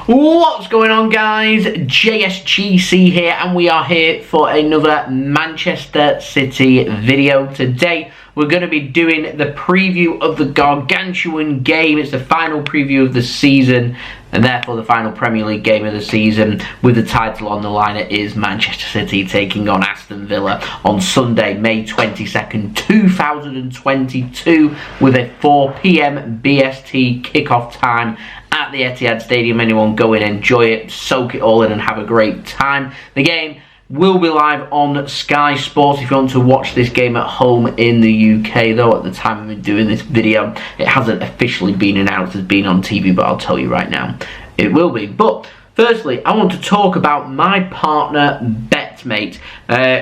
What's going on, guys? JSGC here, and we are here for another Manchester City video. Today we're going to be doing the preview of the gargantuan game. It's the final preview of the season, and therefore the final Premier League game of the season, with the title on the line. It is Manchester City taking on Aston Villa on Sunday, May 22nd, 2022, with a 4 PM BST kickoff time at the Etihad Stadium. Anyone go in, enjoy it, soak it all in, and have a great time. The game will be live on Sky Sports if you want to watch this game at home in the UK, though at the time of me doing this video it hasn't officially been announced as being on TV, but I'll tell you right now it will be. But firstly, I want to talk about my partner Betmate,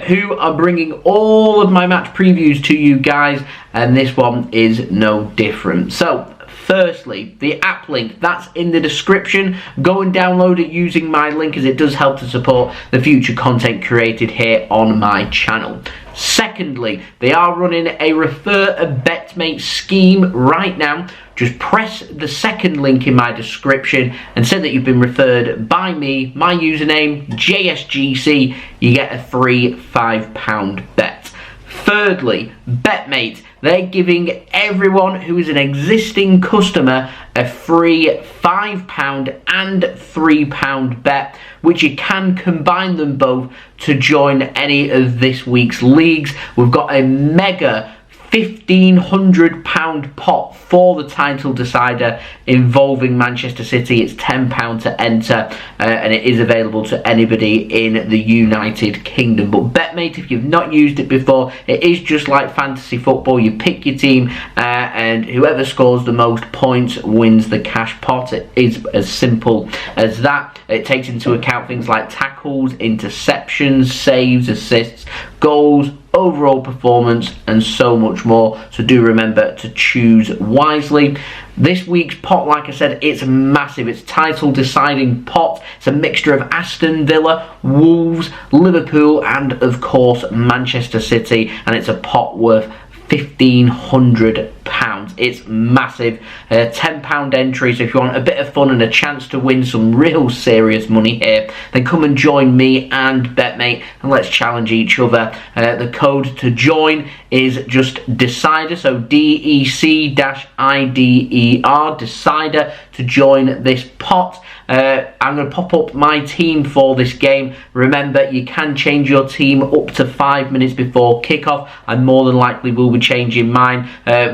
who are bringing all of my match previews to you guys, and this one is no different. So firstly, the app link, that's in the description. Go and download it using my link, as it does help to support the future content created here on my channel. Secondly, they are running a Refer a Betmate scheme right now. Just press the second link in my description and say that you've been referred by me, my username, JSGC. You get a free £5 bet. Thirdly, Betmate, they're giving everyone who is an existing customer a free £5 and £3 bet, which you can combine them both to join any of this week's leagues. We've got a mega £1,500 pot for the title decider involving Manchester City. It's £10 to enter, and it is available to anybody in the United Kingdom. But Betmate, if you've not used it before, it is just like fantasy football. You pick your team, and whoever scores the most points wins the cash pot. It is as simple as that. It takes into account things like tackles, interceptions, saves, assists, goals, overall performance, and so much more. So do remember to choose wisely. This week's pot, like I said, it's massive. It's title deciding pot. It's a mixture of Aston Villa, Wolves, Liverpool, and of course Manchester City, and it's a pot worth £1,500. It's massive. £10 entry, so if you want a bit of fun and a chance to win some real serious money here, then come and join me and Betmate, and let's challenge each other. The code to join is just DEC-IDER, so DEC-IDER, DEC-IDER, to join this pot. I'm going to pop up my team for this game. Remember, you can change your team up to 5 minutes before kickoff. I more than likely will be changing mine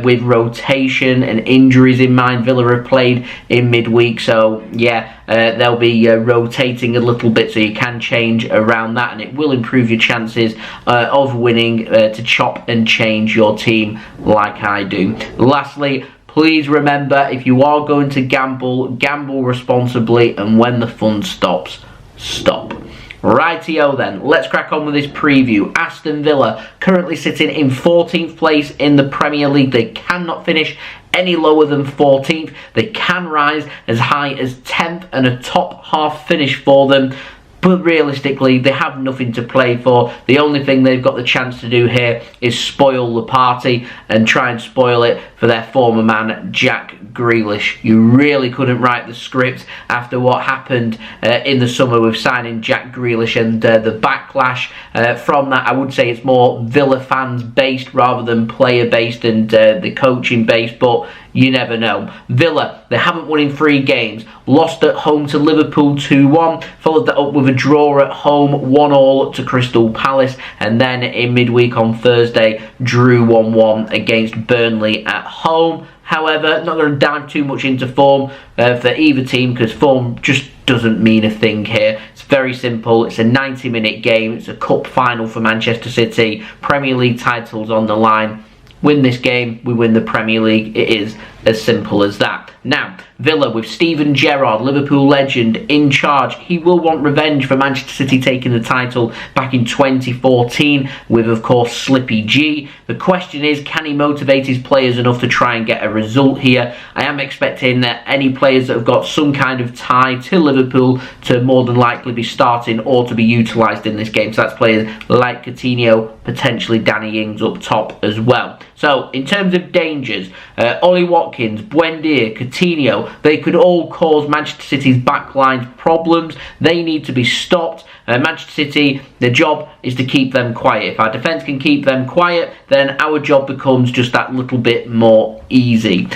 with rotation and injuries in mind. Villa have played in midweek, so yeah, they'll be rotating a little bit, so you can change around that, and it will improve your chances of winning to chop and change your team like I do. Lastly, please remember, if you are going to gamble, gamble responsibly, and when the fun stops, stop. Rightio then, let's crack on with this preview. Aston Villa currently sitting in 14th place in the Premier League. They cannot finish any lower than 14th. They can rise as high as 10th, and a top half finish for them. But realistically, they have nothing to play for. The only thing they've got the chance to do here is spoil the party and try and spoil it for their former man, Jack Grealish. You really couldn't write the script after what happened in the summer with signing Jack Grealish, and the backlash from that. I would say it's more Villa fans based rather than player based and the coaching based, but you never know. Villa, they haven't won in 3 games. Lost at home to Liverpool 2-1, followed that up with a draw at home 1-1 to Crystal Palace, and then in midweek on Thursday drew 1-1 against Burnley at home. However, not going to dive too much into form for either team, because form just doesn't mean a thing here. It's very simple. It's a 90-minute game. It's a cup final for Manchester City. Premier League titles on the line. Win this game, we win the Premier League. It is as simple as that. Now, Villa with Steven Gerrard, Liverpool legend, in charge. He will want revenge for Manchester City taking the title back in 2014 with, of course, Slippy G. The question is, can he motivate his players enough to try and get a result here? I am expecting that any players that have got some kind of tie to Liverpool to more than likely be starting or to be utilised in this game. So that's players like Coutinho, potentially Danny Ings up top as well. So, in terms of dangers, Ollie Watkins Watkins, Buendia, Coutinho, they could all cause Manchester City's backline problems. They need to be stopped. Manchester City, their job is to keep them quiet. If our defence can keep them quiet, then our job becomes just that little bit more easier.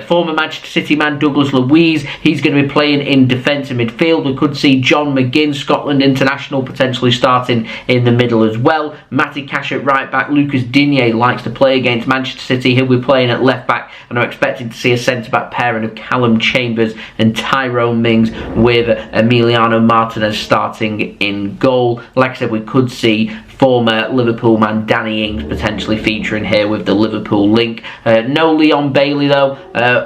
Former Manchester City man Douglas Luiz, he's going to be playing in defensive midfield. We could see John McGinn, Scotland international, potentially starting in the middle as well. Matty Cash at right back. Lucas Digne likes to play against Manchester City. He'll be playing at left back, and I'm expecting to see a centre back pairing of Calum Chambers and Tyrone Mings with Emiliano Martinez starting in goal. Like I said, we could see former Liverpool man Danny Ings potentially featuring here with the Liverpool link. No Leon Bailey though.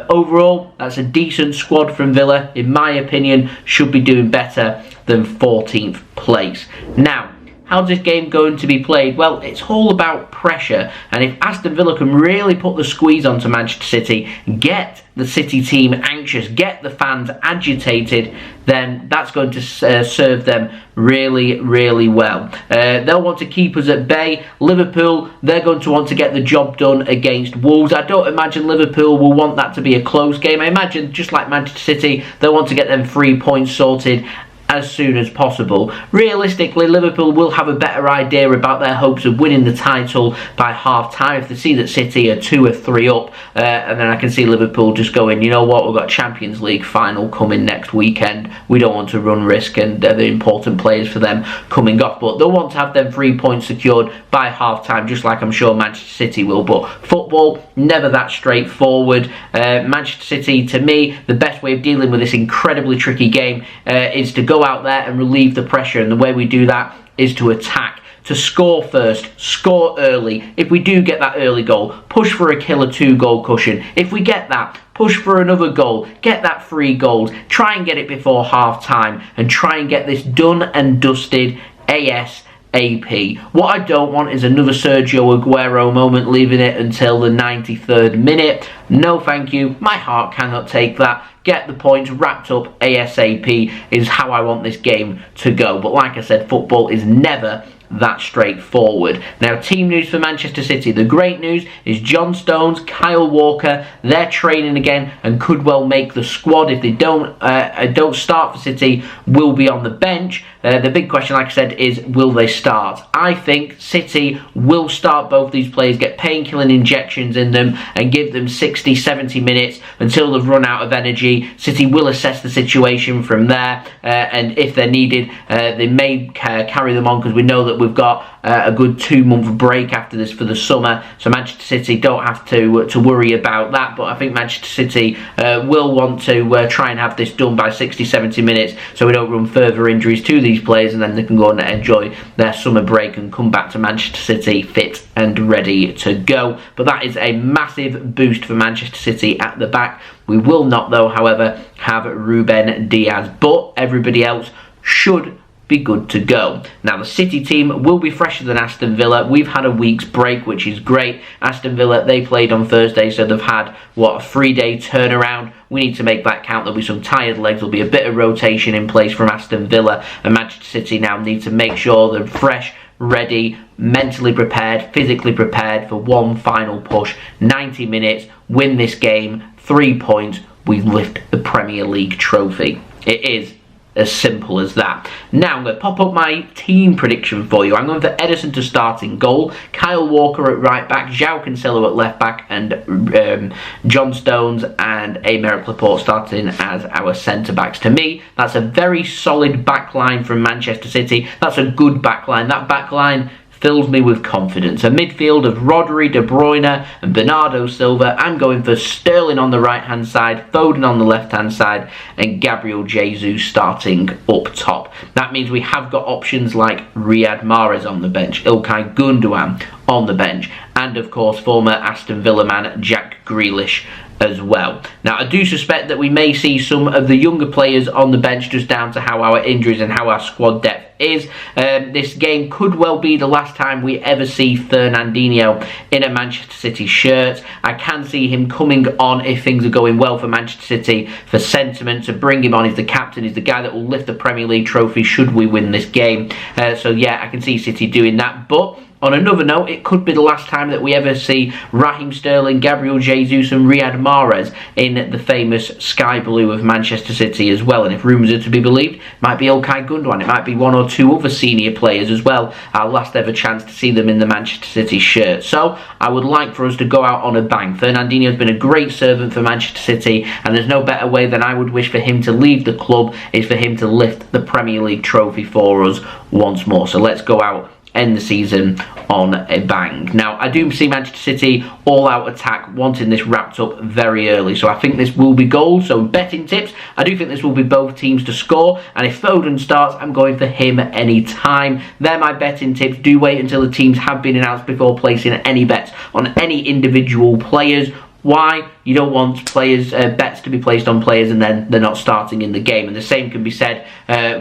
Overall, that's a decent squad from Villa. In my opinion, should be doing better than 14th place. Now, how's this game going to be played? Well, it's all about pressure, and if Aston Villa can really put the squeeze onto Manchester City, get the City team anxious, get the fans agitated, then that's going to serve them really, really well. They'll want to keep us at bay. Liverpool, they're going to want to get the job done against Wolves. I don't imagine Liverpool will want that to be a close game. I imagine, just like Manchester City, they'll want to get them 3 points sorted as soon as possible. Realistically, Liverpool will have a better idea about their hopes of winning the title by half time if they see that City are 2 or 3 up, and then I can see Liverpool just going, you know what, we've got Champions League final coming next weekend, we don't want to run risk, and they're the important players for them coming off, but they'll want to have them 3 points secured by half time, just like I'm sure Manchester City will. But football, never that straightforward. Manchester City, to me, the best way of dealing with this incredibly tricky game is to go out there and relieve the pressure, and the way we do that is to attack, to score first, score early. If we do get that early goal, push for a killer 2-goal cushion. If we get that, push for another goal, get that 3 goals, try and get it before half time, and try and get this done and dusted ASAP. What I don't want is another Sergio Aguero moment, leaving it until the 93rd minute. No thank you, my heart cannot take that. Get the points wrapped up ASAP is how I want this game to go. But like I said, football is never that straightforward. Now, team news for Manchester City. The great news is John Stones, Kyle Walker, they're training again and could well make the squad. If they don't start for City, will be on the bench. The big question, like I said, is will they start? I think City will start both these players, get painkilling injections in them and give them 60, 70 minutes until they've run out of energy. City will assess the situation from there, and if they're needed, they may carry them on, because we know that we've got a good 2-month break after this for the summer, so Manchester City don't have to worry about that. But I think Manchester City will want to try and have this done by 60-70 minutes, so we don't run further injuries to these players, and then they can go and enjoy their summer break and come back to Manchester City fit and ready to go. But that is a massive boost for Manchester City at the back. We will not, though, however, have Ruben Dias, but everybody else should be good to go. Now, the City team will be fresher than Aston Villa. We've had a week's break, which is great. Aston Villa, they played on Thursday, so they've had, a 3-day turnaround. We need to make that count. There'll be some tired legs. There'll be a bit of rotation in place from Aston Villa, and Manchester City now need to make sure they're fresh, ready, mentally prepared, physically prepared for one final push. 90 minutes, win this game, 3 points, we lift the Premier League trophy. It is as simple as that. Now I'm going to pop up my team prediction for you. I'm going for Ederson to start in goal, Kyle Walker at right back, Joao Cancelo at left back, and John Stones and Aymeric Laporte starting as our centre backs. To me, that's a very solid back line from Manchester City. That's a good back line. That back line fills me with confidence. A midfield of Rodri, De Bruyne and Bernardo Silva. I'm going for Sterling on the right hand side, Foden on the left hand side, and Gabriel Jesus starting up top. That means we have got options like Riyad Mahrez on the bench, Ilkay Gundogan on the bench, and of course former Aston Villa man Jack Grealish as well. Now, I do suspect that we may see some of the younger players on the bench, just down to how our injuries and how our squad depth is. This game could well be the last time we ever see Fernandinho in a Manchester City shirt. I can see him coming on if things are going well for Manchester City, for sentiment, to bring him on. He's the captain, he's the guy that will lift the Premier League trophy should we win this game. So yeah, I can see City doing that, but On another note, it could be the last time that we ever see Raheem Sterling, Gabriel Jesus and Riyad Mahrez in the famous sky blue of Manchester City as well. And if rumours are to be believed, it might be Ilkay Gundogan, it might be one or two other senior players as well. Our last ever chance to see them in the Manchester City shirt. So I would like for us to go out on a bang. Fernandinho has been a great servant for Manchester City, and there's no better way than I would wish for him to leave the club is for him to lift the Premier League trophy for us once more. So let's go out, end the season on a bang. Now, I do see Manchester City all-out attack, wanting this wrapped up very early. So I think this will be goals. So betting tips, I do think this will be both teams to score. And if Foden starts, I'm going for him at any time. They're my betting tips. Do wait until the teams have been announced before placing any bets on any individual players. Why? You don't want players bets to be placed on players and then they're not starting in the game. And the same can be said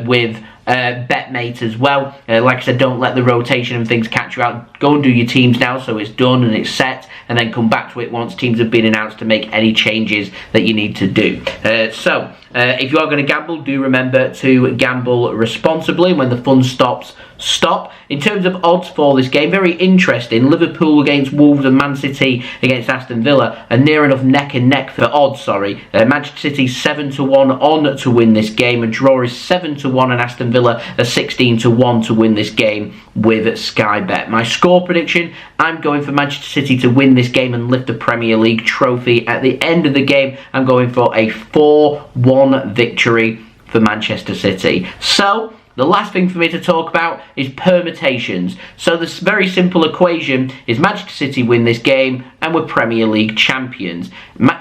with Betmate as well. Like I said, don't let the rotation and things catch you out. Go and do your teams now so it's done and it's set, and then come back to it once teams have been announced to make any changes that you need to do. If you are going to gamble, do remember to gamble responsibly. When the fun stops, stop. In terms of odds for this game, very interesting. Liverpool against Wolves and Man City against Aston Villa are near enough neck and neck for odds. Manchester City 7-1 on to win this game. A draw is 7-1 and Aston Villa are 16-1 to win this game with Sky Bet. My score prediction, I'm going for Manchester City to win this game and lift the Premier League trophy. At the end of the game, I'm going for a 4-1 victory for Manchester City. So the last thing for me to talk about is permutations. So this very simple equation is Manchester City win this game and we're Premier League champions.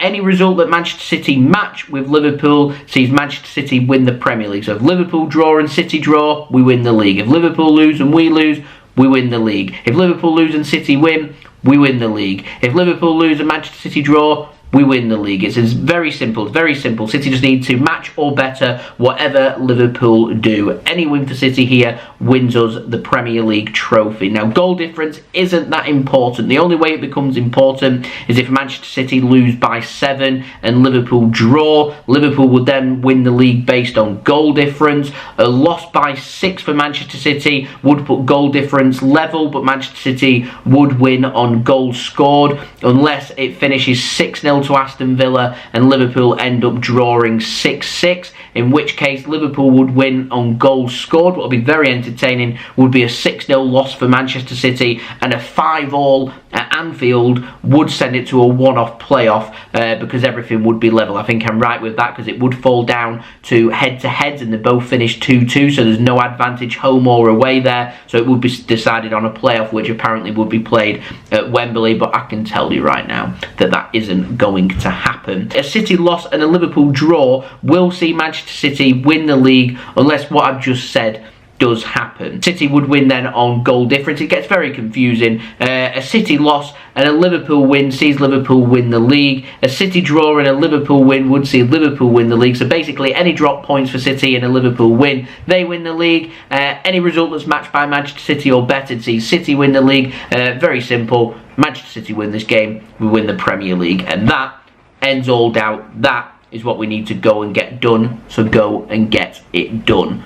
Any result that Manchester City match with Liverpool sees Manchester City win the Premier League. So if Liverpool draw and City draw, we win the league. If Liverpool lose and we lose, we win the league. If Liverpool lose and City win, we win the league. If Liverpool lose and Manchester City draw, we win the league. It's very simple. It's very simple. City just need to match or better whatever Liverpool do. Any win for City here wins us the Premier League trophy. Now, goal difference isn't that important. The only way it becomes important is if Manchester City lose by 7 and Liverpool draw. Liverpool would then win the league based on goal difference. A loss by 6 for Manchester City would put goal difference level, but Manchester City would win on goals scored unless it finishes 6-0 to Aston Villa and Liverpool end up drawing 6-6, in which case Liverpool would win on goals scored. What would be very entertaining would be a 6-0 loss for Manchester City, and a 5-all at Anfield would send it to a one-off playoff because everything would be level. I think I'm right with that, because it would fall down to head-to-heads and they both finish 2-2, so there's no advantage home or away there, so it would be decided on a playoff, which apparently would be played at Wembley, but I can tell you right now that that isn't going to happen. A City loss and a Liverpool draw will see Manchester City win the league unless what I've just said does happen. City would win then on goal difference. It gets very confusing. A City loss and a Liverpool win sees Liverpool win the league. A City draw and a Liverpool win would see Liverpool win the league. So basically any drop points for City and a Liverpool win, they win the league. Any result that's matched by Manchester City or betted sees City win the league. Very simple. Manchester City win this game, we win the Premier League, and that ends all doubt. That is what we need to go and get done. So go and get it done.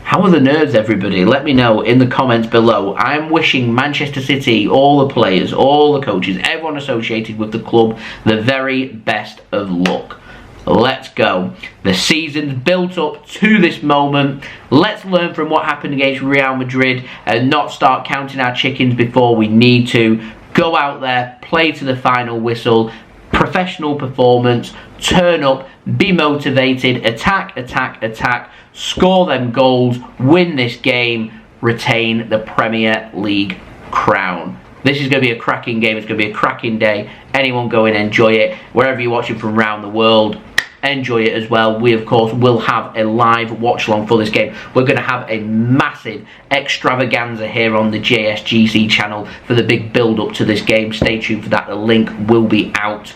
How are the nerves, everybody? Let me know in the comments below. I am wishing Manchester City, all the players, all the coaches, everyone associated with the club, the very best of luck. Let's go. The season's built up to this moment. Let's learn from what happened against Real Madrid and not start counting our chickens before we need to. Go out there, play to the final whistle, professional performance, turn up, be motivated, attack, attack, attack, score them goals, win this game, retain the Premier League crown. This is going to be a cracking game. It's going to be a cracking day. Anyone go and enjoy it. Wherever you're watching from around the world, enjoy it as well. We, of course, will have a live watch-along for this game. We're going to have a massive extravaganza here on the JSGC channel for the big build-up to this game. Stay tuned for that. The link will be out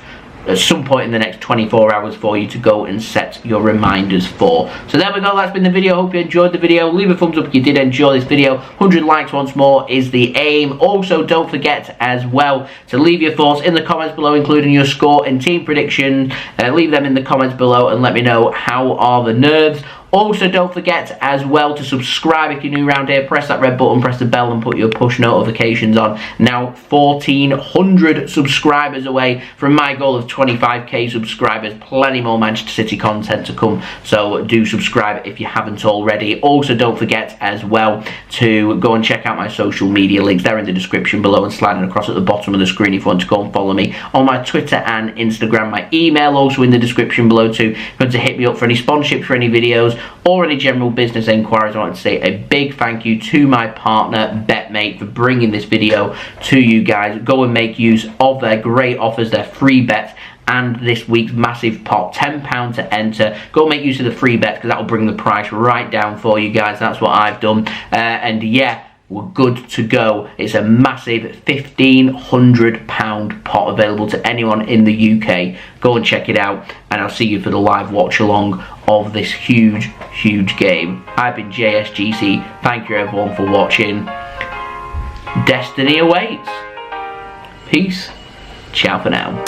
at some point in the next 24 hours for you to go and set your reminders for. So there we go, that's been the video. Hope you enjoyed the video. Leave a thumbs up if you did enjoy this video. 100 likes once more is the aim. Also, don't forget as well to leave your thoughts in the comments below, including your score and team prediction. Leave them in the comments below and let me know how are the nerves. Also, don't forget as well to subscribe if you're new around here. Press that red button, press the bell and put your push notifications on. Now 1,400 subscribers away from my goal of 25k subscribers. Plenty more Manchester City content to come, so do subscribe if you haven't already. Also, don't forget as well to go and check out my social media links. They're in the description below and sliding across at the bottom of the screen if you want to go and follow me on my Twitter and Instagram. My email also in the description below too. If you want to hit me up for any sponsorships for any videos or any general business enquiries, I want to say a big thank you to my partner Betmate for bringing this video to you guys. Go and make use of their great offers, their free bets, and this week's massive pot, £10 to enter. Go make use of the free bets because that will bring the price right down for you guys. That's what I've done. And yeah, we're good to go. It's a massive £1,500 pot available to anyone in the UK. Go and check it out, and I'll see you for the live watch along of this huge game. I've been JSGC. Thank you everyone for watching. Destiny awaits. Peace. Ciao for now.